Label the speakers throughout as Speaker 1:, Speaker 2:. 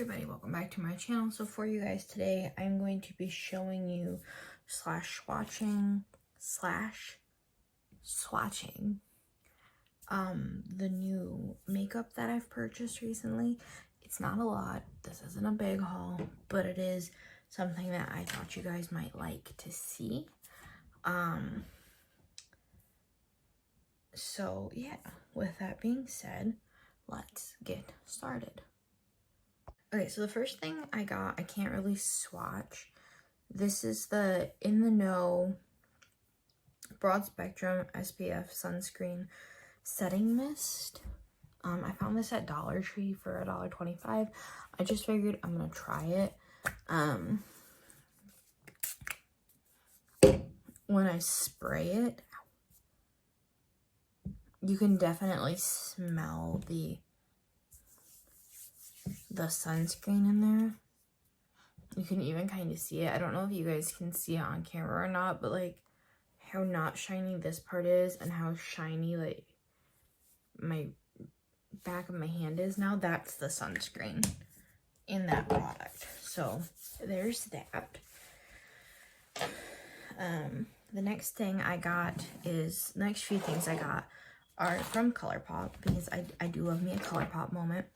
Speaker 1: everybody, welcome back to my channel. So for you guys today, I'm going to be showing you swatching the new makeup that I've purchased recently. It's not a lot, this isn't a big haul, but it is something that I thought you guys might like to see. So yeah, with that being said, let's get started. Okay, so the first thing I got, I can't really swatch. This is the In the Know Broad Spectrum SPF Sunscreen Setting Mist. I found this at Dollar Tree for $1.25. I just figured I'm gonna try it. When I spray it, you can definitely smell the sunscreen in there. You can even kind of see it. I don't know if you guys can see it on camera or not, but like how not shiny this part is and how shiny like my back of my hand is now, that's the sunscreen in that product. So there's that. The next thing I got is, the next few things I got are from ColourPop, because I do love me a ColourPop moment.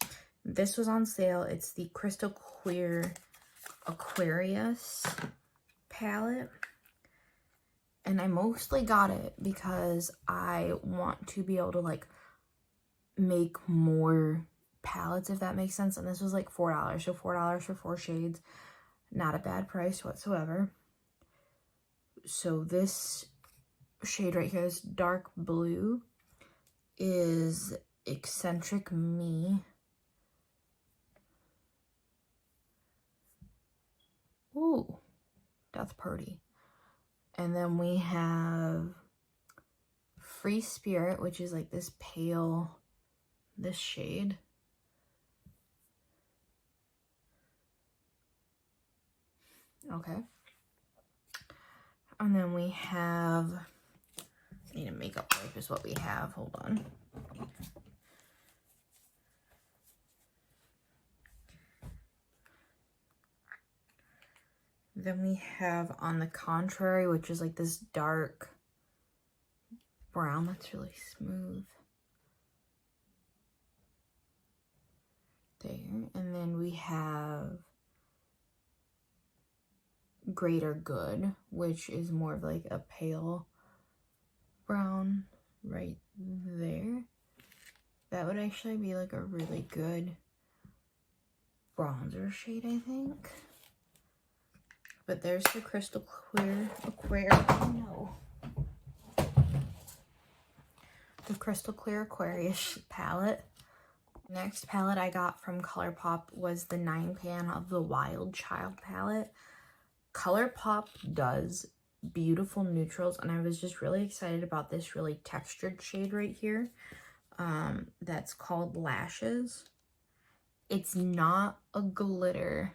Speaker 1: This was on sale. It's the Crystal Clear Aquarius palette. And I mostly got it because I want to be able to like make more palettes, if that makes sense. And this was like $4. So $4 for 4 shades. Not a bad price whatsoever. So this shade right here, this dark blue, is Eccentric Me. Ooh, that's pretty. And then we have Free Spirit, which is like this pale, this shade. Okay. And then we have, I need a makeup wipe is what we have. Hold on. Then we have On the Contrary, which is like this dark brown that's really smooth. There. And then we have Greater Good, which is more of like a pale brown right there. That would actually be like a really good bronzer shade, I think. But there's the Crystal Clear the Crystal Clear Aquarius palette. Next palette I got from ColourPop was the 9-pan of the Wild Child palette. ColourPop does beautiful neutrals, and I was just really excited about this really textured shade right here. That's called Lashes. It's not a glitter.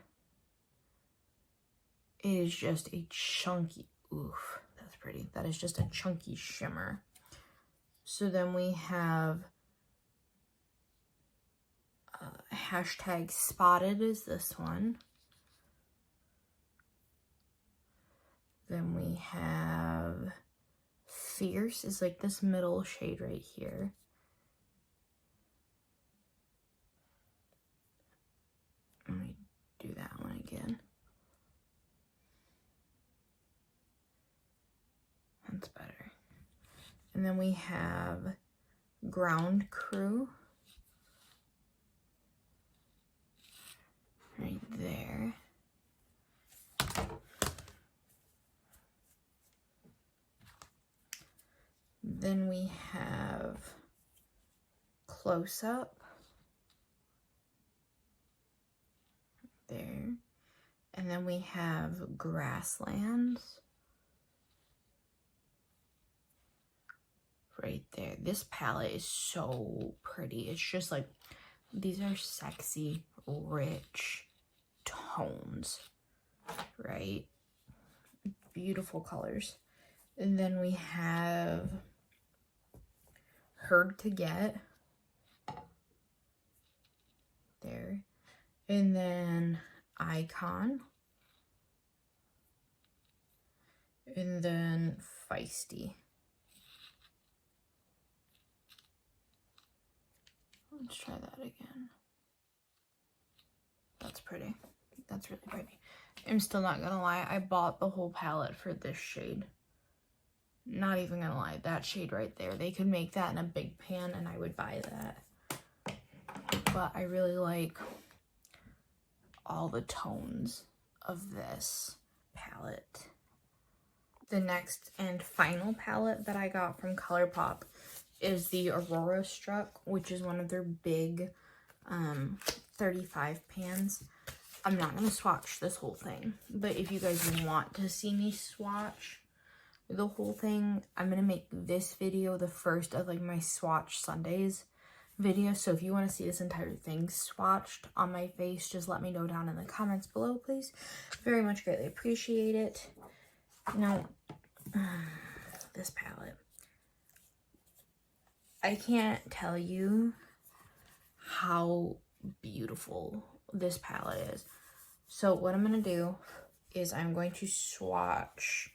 Speaker 1: It is just a chunky, oof, that's pretty. That is just a chunky shimmer. So then we have hashtag Spotted is this one. Then we have Fierce is like this middle shade right here. Let me do that one again. That's better. And then we have Ground Crew right there. Then we have Close Up there. And then we have Grasslands right there. This palette is so pretty. It's just like, these are sexy, rich tones, right? Beautiful colors. And then we have Hard to Get there. and then Icon, and then Feisty. Let's try that again. That's pretty. That's really pretty. I'm still not gonna lie, I bought the whole palette for this shade. Not even gonna lie, that shade right there. They could make that in a big pan and I would buy that. But I really like all the tones of this palette. The next and final palette that I got from ColourPop is the Aurora Struck, which is one of their big 35 pans. I'm not going to swatch this whole thing, but if you guys want to see me swatch the whole thing, I'm going to make this video the first of like my Swatch Sundays video. So if you want to see this entire thing swatched on my face, just let me know down in the comments below, please. Very much greatly appreciate it. Now, this palette. I can't tell you how beautiful this palette is. So what I'm going to do is I'm going to swatch.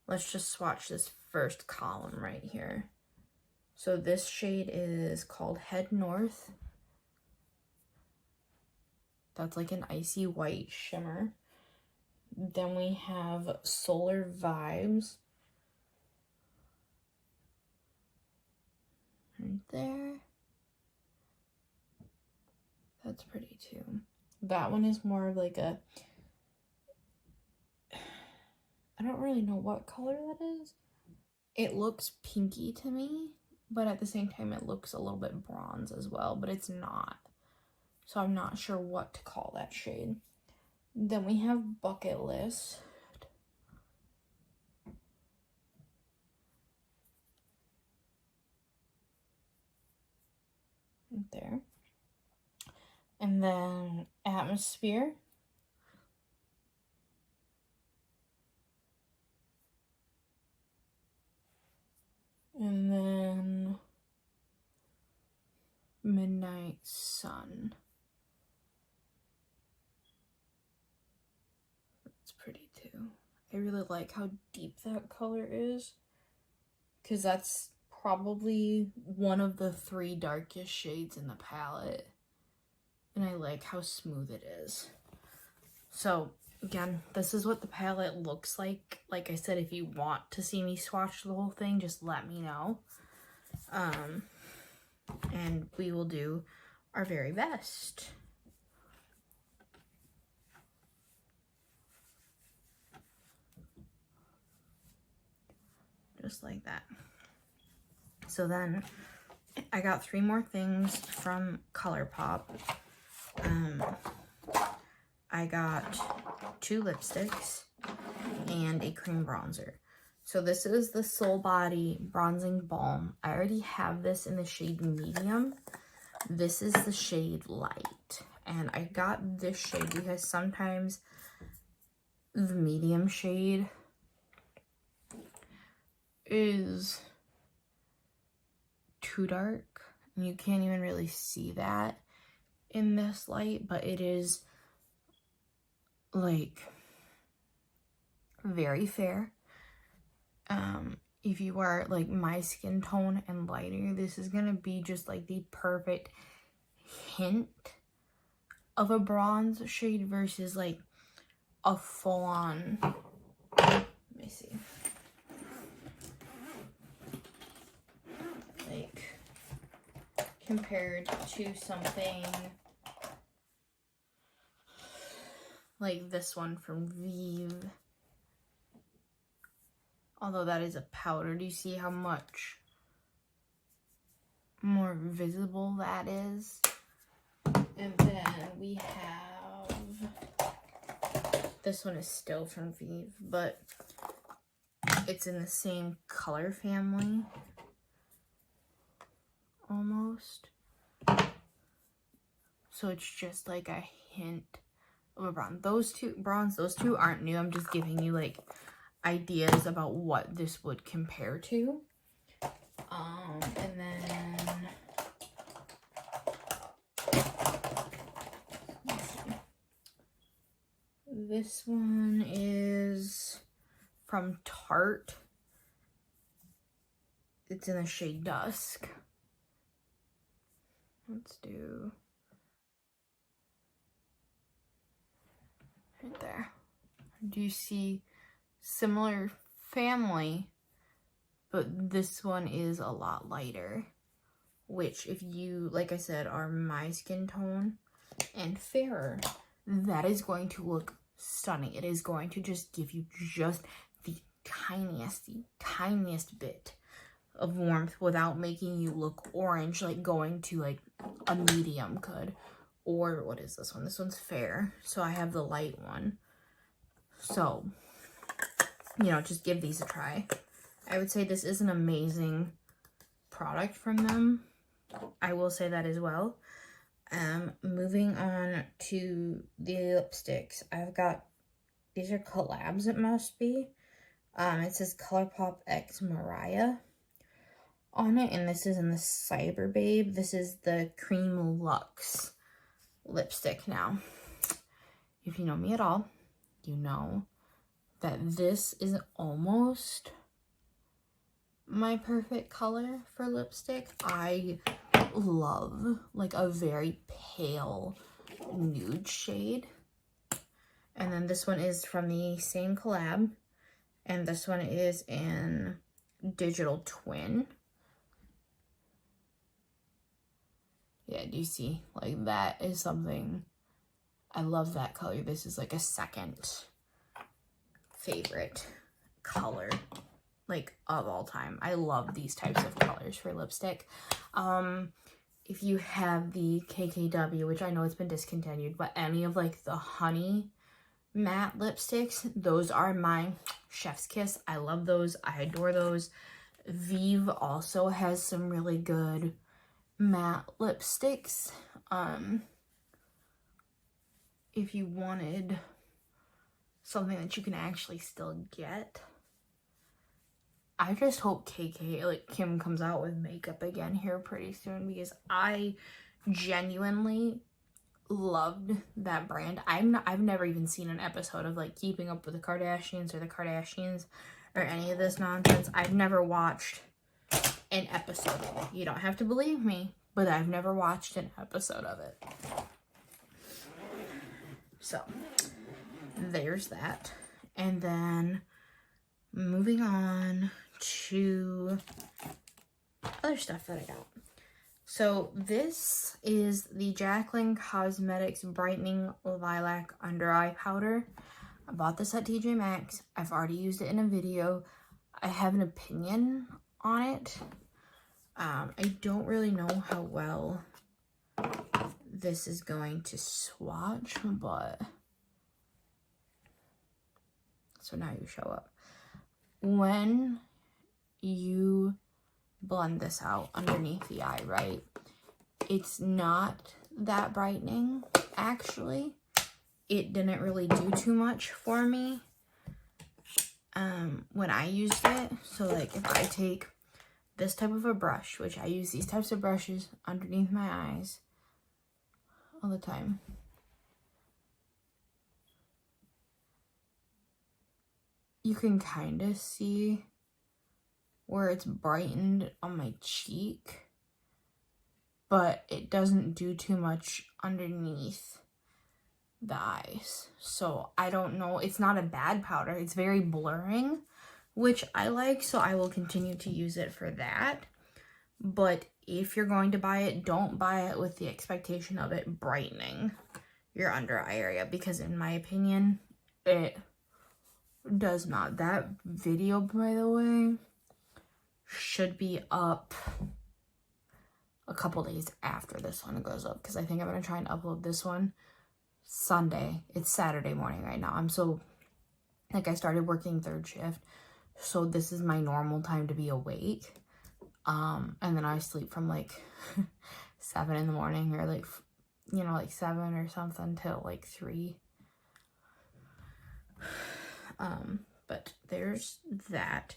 Speaker 1: Let's just swatch this first column right here. So this shade is called Head North. That's like an icy white shimmer. Then we have Solar Vibes. Right there. That's pretty too. That one is more of like a, I don't really know what color that is. It looks pinky to me, but at the same time it looks a little bit bronze as well, but it's not. So I'm not sure what to call that shade. Then we have Bucket List. Right there. And then Atmosphere. And then Midnight Sun. That's pretty too. I really like how deep that color is, because that's probably one of the 3 darkest shades in the palette. And I like how smooth it is. So again, this is what the palette looks like. Like I said, if you want to see me swatch the whole thing, just let me know. And we will do our very best. Just like that. So then I got 3 more things from ColourPop. I got 2 lipsticks and a cream bronzer. So this is the Soul Body Bronzing Balm. I already have this in the shade medium. This is the shade light. And I got this shade because sometimes the medium shade is too dark. And you can't even really see that in this light, but it is like very fair. If you are like my skin tone and lighter, this is gonna be just like the perfect hint of a bronze shade versus like a full-on, let me see, like compared to something like this one from Vive. Although that is a powder, do you see how much more visible that is? And then we have, this one is still from Vive, but it's in the same color family, almost. So it's just like a hint of a bronze. Those two aren't new. I'm just giving you like ideas about what this would compare to. And then This one is from Tarte. It's in the shade Dusk. Let's do right there. Do you see similar family, but this one is a lot lighter, which if you, like I said, are my skin tone and fairer, that is going to look stunning. It is going to just give you just the tiniest bit of warmth without making you look orange, like going to like a medium could. Or what is this one? This one's fair, so I have the light one. So, you know, just give these a try. I would say this is an amazing product from them. I will say that as well. Moving on to the lipsticks. I've got, these are collabs, it must be. It says ColourPop X Mariah on it, and this is in the Cyber Babe. This is the Cream Luxe lipstick. Now, if you know me at all, you know that this is almost my perfect color for lipstick. I love like a very pale nude shade. And then this one is from the same collab, and this one is in Digital Twin. Yeah, do you see? Like, that is something, I love that color. This is like a second favorite color, like, of all time. I love these types of colors for lipstick. If you have the KKW, which I know it's been discontinued, but any of like the honey matte lipsticks, those are my chef's kiss. I love those. I adore those. Vive also has some really good matte lipsticks. If you wanted something that you can actually still get, I just hope Kim comes out with makeup again here pretty soon, because I genuinely loved that brand. I've never even seen an episode of like Keeping Up with the Kardashians or the Kardashians or any of this nonsense. I've never watched an episode of it. You don't have to believe me, but I've never watched an episode of it. So there's that. And then moving on to other stuff that I got. So this is the Jaclyn Cosmetics Brightening Lilac Under Eye Powder. I bought this at TJ Maxx. I've already used it in a video. I have an opinion on it. I don't really know how well this is going to swatch, but so now you show up. When you blend this out underneath the eye, right, it's not that brightening. Actually, it didn't really do too much for me when I used it. So like if I take this type of a brush, which I use these types of brushes underneath my eyes all the time, you can kind of see where it's brightened on my cheek, but it doesn't do too much underneath the eyes. So I don't know. It's not a bad powder. It's very blurring, which I like, so I will continue to use it for that. But if you're going to buy it, don't buy it with the expectation of it brightening your under eye area, because in my opinion, it does not. That video, by the way, should be up a couple days after this one goes up, because I think I'm going to try and upload this one Sunday. It's Saturday morning right now. I'm so, like, I started working third shift, so this is my normal time to be awake. And then I sleep from like 7 in the morning, or like, you know, like 7 or something till like 3. But there's that.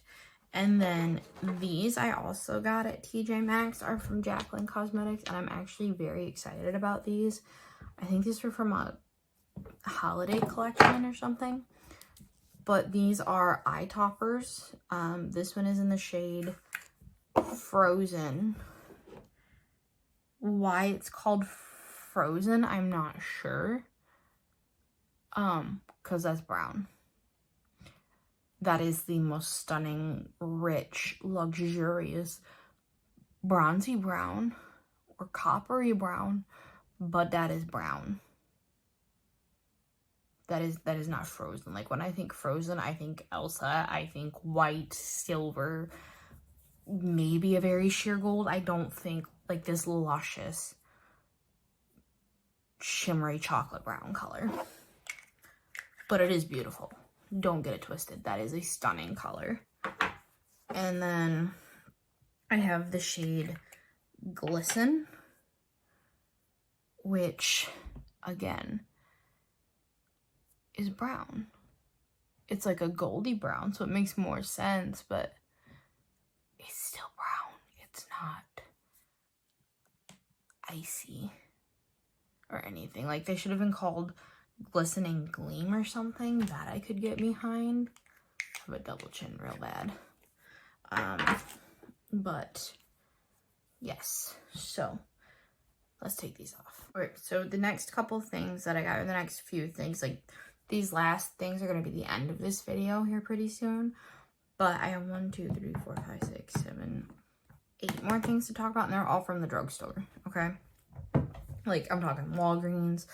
Speaker 1: And then these I also got at TJ Maxx are from Jaclyn Cosmetics, and I'm actually very excited about these. I think these were from a holiday collection or something. But these are eye toppers. This one is in the shade Frozen. Why it's called Frozen, I'm not sure. Because that's brown. That is the most stunning, rich, luxurious, bronzy brown or coppery brown, but that is brown. That is not Frozen. Like, when I think Frozen, I think Elsa, I think white, silver, maybe a very sheer gold. I don't think like this luscious, shimmery chocolate brown color. But it is beautiful. Don't get it twisted. That is a stunning color. And then I have the shade Glisten, which, again, is brown. It's like a goldy brown, so it makes more sense, but it's still brown. It's not icy or anything. Like, they should have been called Glistening Gleam or something. That I could get behind. I have a double chin real bad. But yes, so let's take these off. All right, so the next couple things that I got, or the next few things, like these last things are going to be the end of this video here pretty soon. But I have 1, 2, 3, 4, 5, 6, 7, 8 more things to talk about, and they're all from the drugstore, okay? Like, I'm talking Walgreens,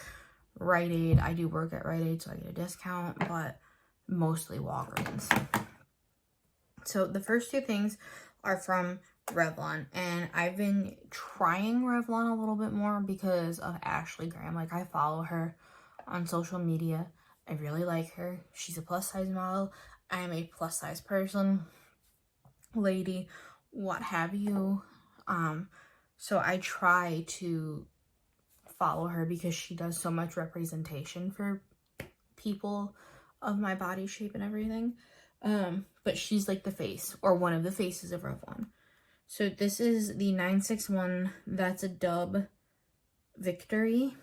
Speaker 1: Rite Aid. I do work at Rite Aid, so I get a discount, but mostly Walgreens. So the first two things are from Revlon, and I've been trying Revlon a little bit more because of Ashley Graham. Like, I follow her on social media. I really like her. She's a plus size model. I am a plus size person, lady, what have you. So I try to follow her because she does so much representation for people of my body shape and everything. But she's like the face, or one of the faces of Revlon. So this is the 961 That's a Dub Victory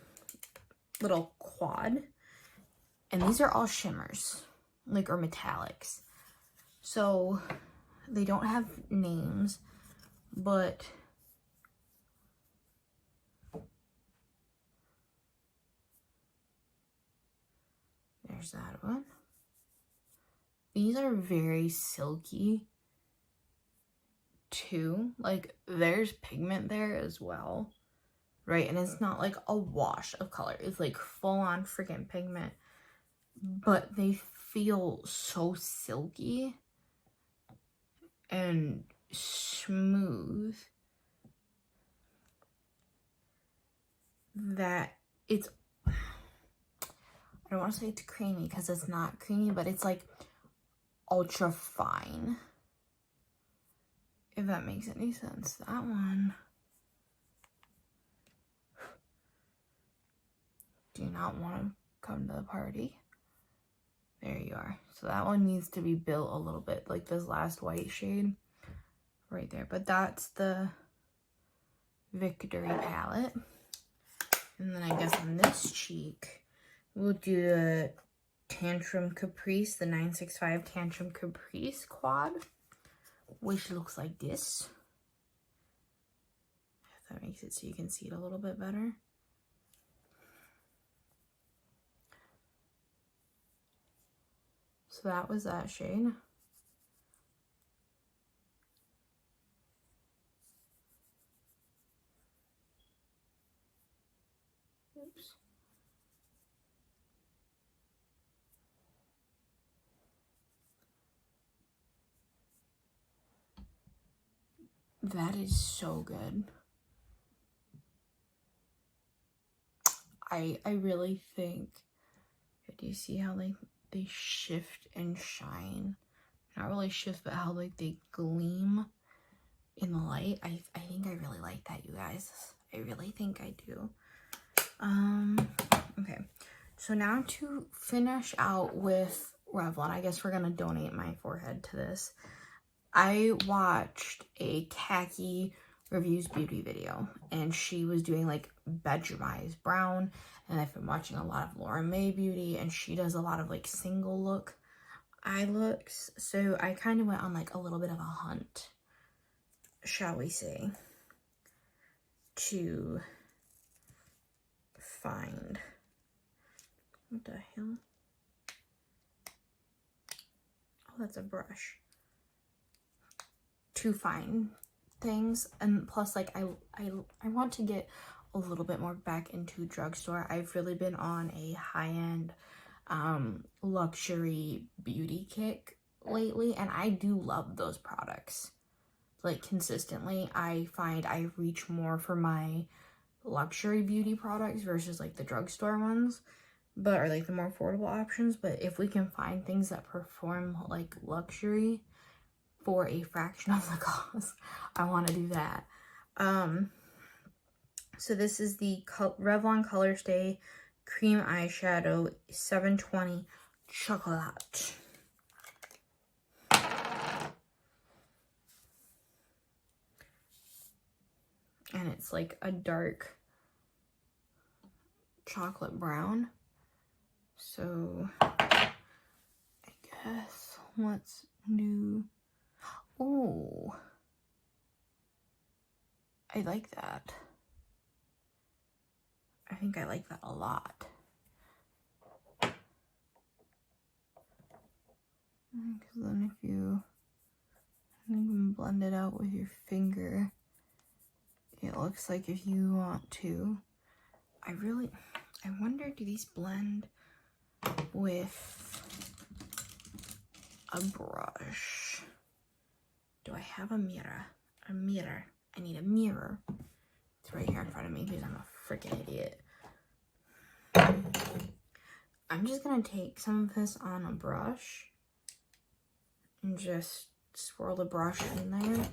Speaker 1: little quad. And these are all shimmers, like, or metallics. So they don't have names, but there's that one. These are very silky too. Like, there's pigment there as well, right? And it's not like a wash of color. It's like full on freaking pigment, but they feel so silky and smooth that it's, I don't want to say it's creamy because it's not creamy, but it's like ultra fine, if that makes any sense. That one, do you not want to come to the party? There you are. So that one needs to be built a little bit, like this last white shade right there. But that's the Victory palette. And then I guess on this cheek, we'll do the Tantrum Caprice, the 965 Tantrum Caprice quad, which looks like this. If that makes it so you can see it a little bit better. So that was that shade. Oops. That is so good. I really think, do you see how like they shift and shine? Not really shift, but how like they gleam in the light. I think I really like that, you guys. I really think I do. Okay, so now to finish out with Revlon, I guess we're gonna donate my forehead to this. I watched a Khaki Reviews beauty video, and she was doing like bedroom eyes brown, and I've been watching a lot of Laura May Beauty, and she does a lot of like single look eye looks. So I kind of went on like a little bit of a hunt, shall we say, to find, what the hell? Oh, that's a brush. To find things. And plus, like, I want to get a little bit more back into drugstore. I've really been on a high-end luxury beauty kick lately, and I do love those products. Like, consistently, I find I reach more for my luxury beauty products versus like the drugstore ones, but or like the more affordable options. But if we can find things that perform like luxury for a fraction of the cost, I want to do that. So this is the Revlon Color Stay Cream Eyeshadow 720 Chocolate. And it's like a dark chocolate brown. So I guess let's do, oh, I like that. I think I like that a lot. Because then if you even blend it out with your finger, it looks like if you want to. I wonder, do these blend with a brush? Do I have a mirror? A mirror. I need a mirror. It's right here in front of me because I'm a freaking idiot. I'm just gonna take some of this on a brush and just swirl the brush in there.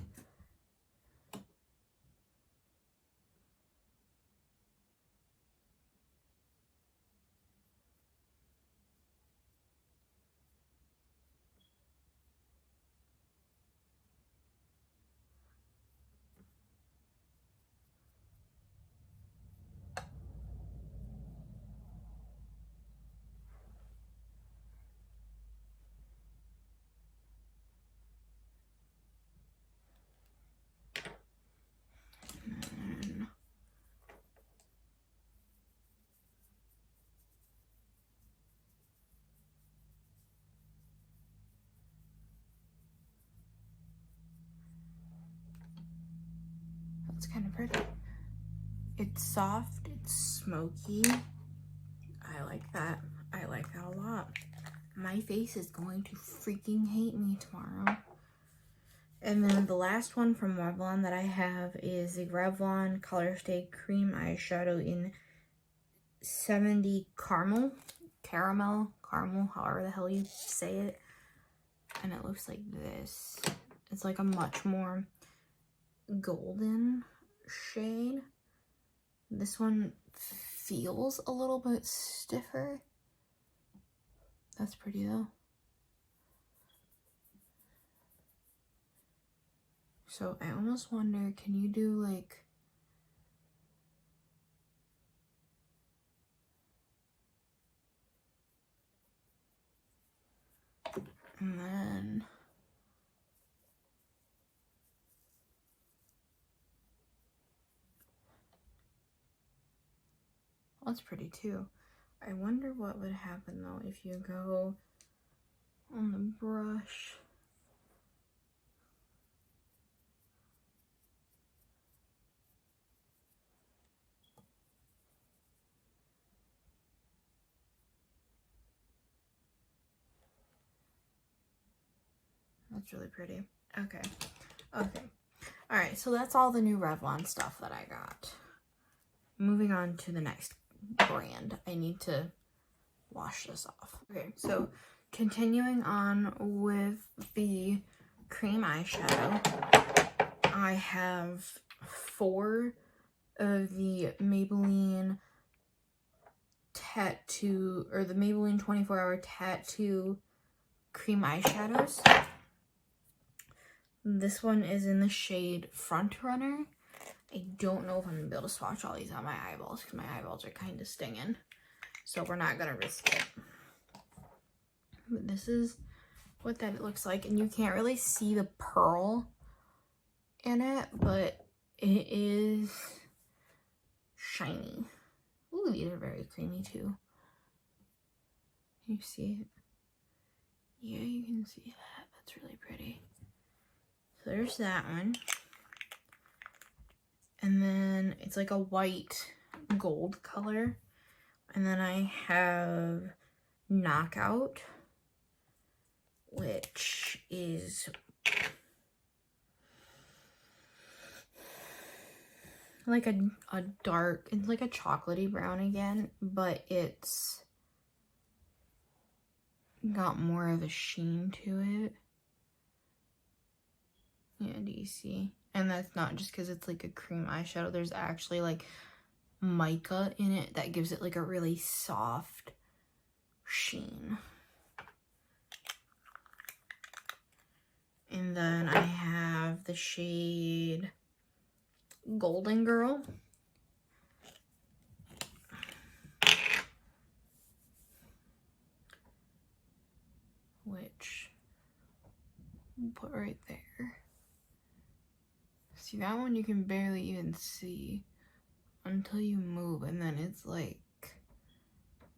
Speaker 1: It's kind of pretty. It's soft, it's smoky. I like that. I like that a lot. My face is going to freaking hate me tomorrow. And then the last one from Revlon that I have is the Revlon Color Stay Cream Eyeshadow in 70 Caramel, however the hell you say it. And it looks like this. It's like a much more golden shade. This one feels a little bit stiffer. That's pretty though. So I almost wonder, can you do like and then that's pretty too. I wonder what would happen though if you go on the brush. That's really pretty. Okay. All right, so that's all the new Revlon stuff that I got. Moving on to the next brand. I need to wash this off. Okay, so continuing on with the cream eyeshadow, I have 4 of the Maybelline Tattoo, or the Maybelline 24-Hour Tattoo cream eyeshadows. This one is in the shade Front Runner, I don't know if I'm gonna be able to swatch all these on my eyeballs because my eyeballs are kind of stinging. So we're not gonna risk it. But this is what that looks like, and you can't really see the pearl in it, but it is shiny. Ooh, these are very creamy too. Can you see it? Yeah, you can see that. That's really pretty. So there's that one. And then it's like a white gold color. And then I have Knockout, which is like a dark, it's like a chocolatey brown again, but it's got more of a sheen to it. Yeah, do you see? And that's not just because it's like a cream eyeshadow. There's actually like mica in it that gives it like a really soft sheen. And then I have the shade Golden Girl. Which we'll put right there. See, that one you can barely even see until you move, and then it's like,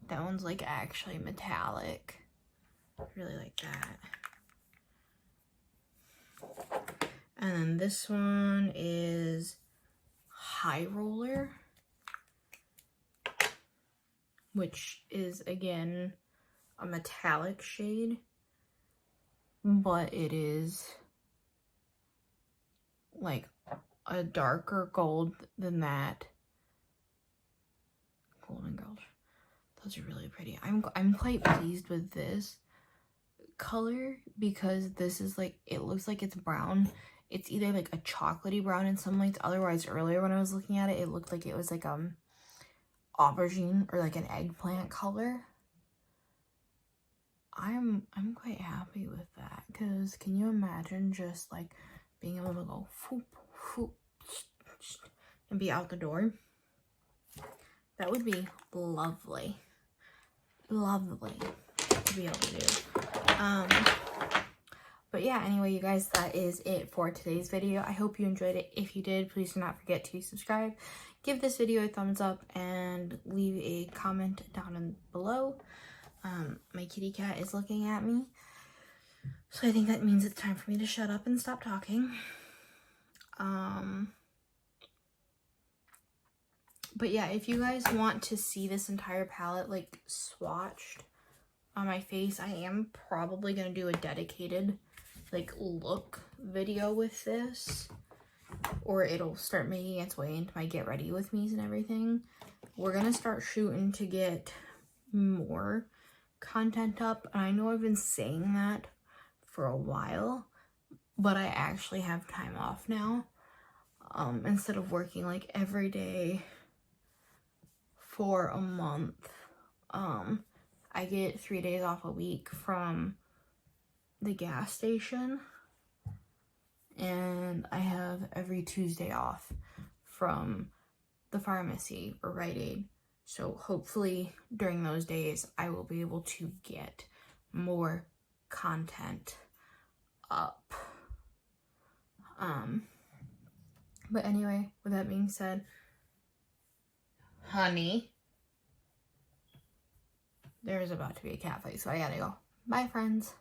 Speaker 1: that one's like actually metallic. I really like that. And then this one is High Roller, which is again a metallic shade, but it is like a darker gold than that. Golden Girl. Those are really pretty. I'm quite pleased with this color because this is like, it looks like it's brown. It's either like a chocolatey brown in some lights. Otherwise, earlier when I was looking at it, it looked like it was like aubergine or like an eggplant color. I'm quite happy with that because can you imagine just like being able to go whoop, whoop, and be out the door? That would be lovely. Lovely to be able to do. But yeah, anyway, you guys, that is it for today's video. I hope you enjoyed it. If you did, please do not forget to subscribe, give this video a thumbs up, and leave a comment down below. My kitty cat is looking at me, so I think that means it's time for me to shut up and stop talking. But yeah, if you guys want to see this entire palette like swatched on my face, I am probably gonna do a dedicated like look video with this, or it'll start making its way into my get ready with me's and everything. We're gonna start shooting to get more content up, and I know I've been saying that for a while, but I actually have time off now. Instead of working like every day for a month, I get 3 days off a week from the gas station, and I have every Tuesday off from the pharmacy or Rite Aid. So hopefully during those days I will be able to get more content up. But anyway, with that being said, honey, there's about to be a cat fight, so I gotta go. Bye, friends.